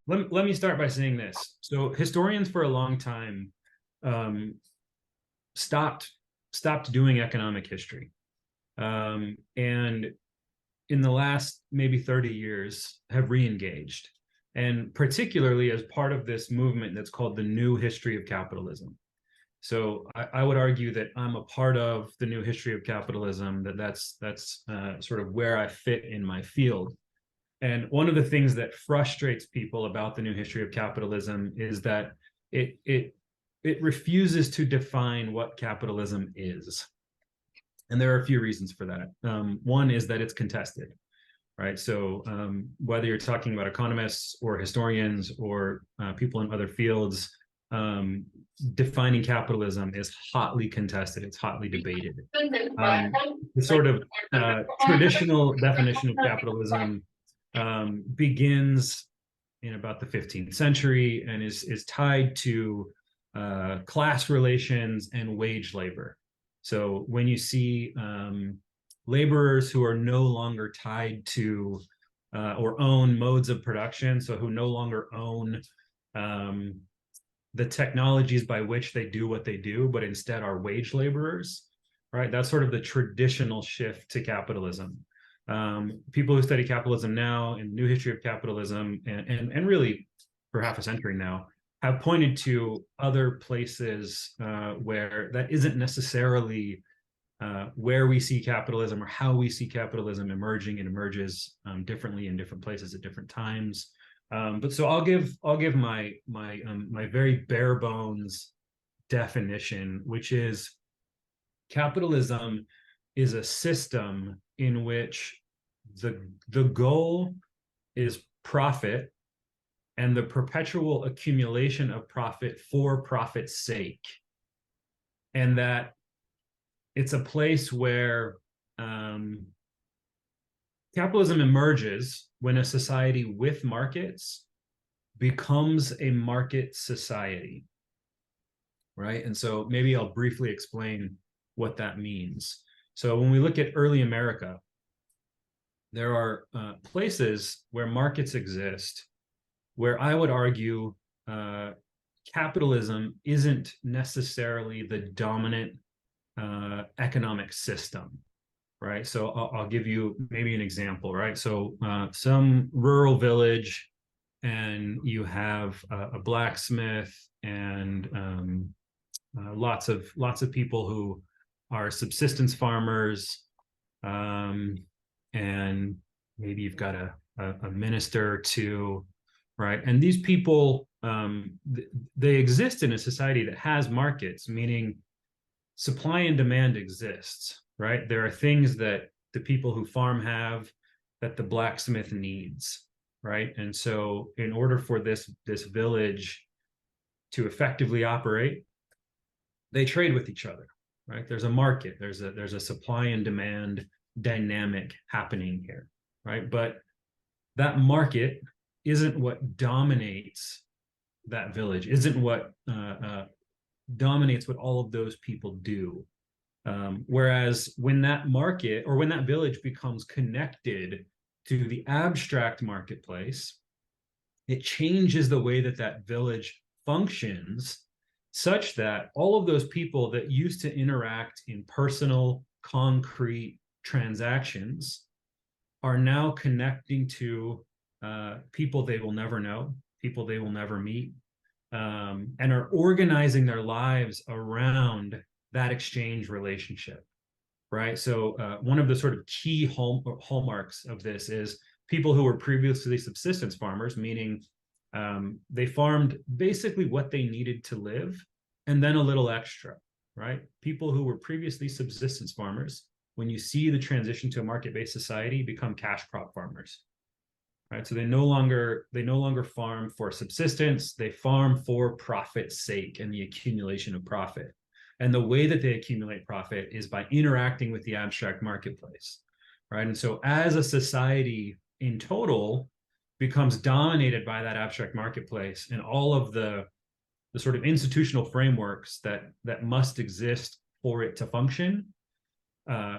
let me start by saying this. So historians for a long time um, stopped stopped doing economic history, and in the last maybe 30 years have re-engaged, and particularly as part of this movement that's called the new history of capitalism. So I would argue that I'm a part of the new history of capitalism, that's sort of where I fit in my field. And one of the things that frustrates people about the new history of capitalism is that it it it refuses to define what capitalism is. And there are a few reasons for that. One is that it's contested, right? So whether you're talking about economists or historians or people in other fields, um, defining capitalism is hotly contested. It's hotly debated. The sort of traditional definition of capitalism begins in about the 15th century and is tied to class relations and wage labor. So when you see laborers who are no longer tied to or own modes of production, so who no longer own um, the technologies by which they do what they do, but instead are wage laborers, right? That's sort of the traditional shift to capitalism. People who study capitalism now and new history of capitalism and really for half a century now have pointed to other places where that isn't necessarily where we see capitalism or how we see capitalism emerging. It emerges differently in different places at different times. But so I'll give my very bare bones definition, which is capitalism is a system in which the goal is profit and the perpetual accumulation of profit for profit's sake, and that it's a place where capitalism emerges when a society with markets becomes a market society, right? And so maybe I'll briefly explain what that means. So when we look at early America, there are places where markets exist, where I would argue capitalism isn't necessarily the dominant economic system, right? So I'll give you maybe an example, right? So some rural village, and you have a blacksmith and lots of people who are subsistence farmers, and maybe you've got a minister or two, right? And these people they exist in a society that has markets, meaning supply and demand exists, right? There are things that the people who farm have that the blacksmith needs, right? And so in order for this village to effectively operate, they trade with each other, right? There's a market, there's a supply and demand dynamic happening here, right? But that market isn't what dominates that village, isn't what dominates what all of those people do. Whereas when that market or when that village becomes connected to the abstract marketplace, it changes the way that that village functions, such that all of those people that used to interact in personal, concrete transactions are now connecting to people they will never know, people they will never meet, and are organizing their lives around that exchange relationship, right? So one of the sort of key hallmarks of this is people who were previously subsistence farmers, meaning they farmed basically what they needed to live and then a little extra, right? People who were previously subsistence farmers, when you see the transition to a market-based society, become cash crop farmers, right? So they no longer farm for subsistence, they farm for profit's sake and the accumulation of profit. And the way that they accumulate profit is by interacting with the abstract marketplace, right? And so as a society in total becomes dominated by that abstract marketplace and all of the sort of institutional frameworks that must exist for it to function,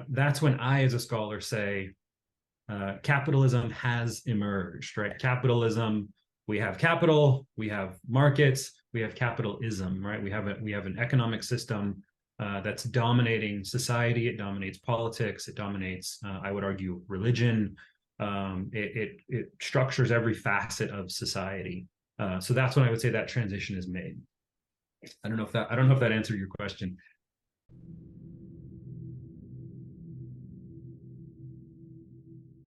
that's when I, as a scholar, say capitalism has emerged, right? Capitalism we have capital, we have markets, we have capitalism, right? We have an economic system that's dominating society. It dominates politics. It dominates, I would argue, religion. It structures every facet of society. So that's when I would say that transition is made. I don't know if that answered your question.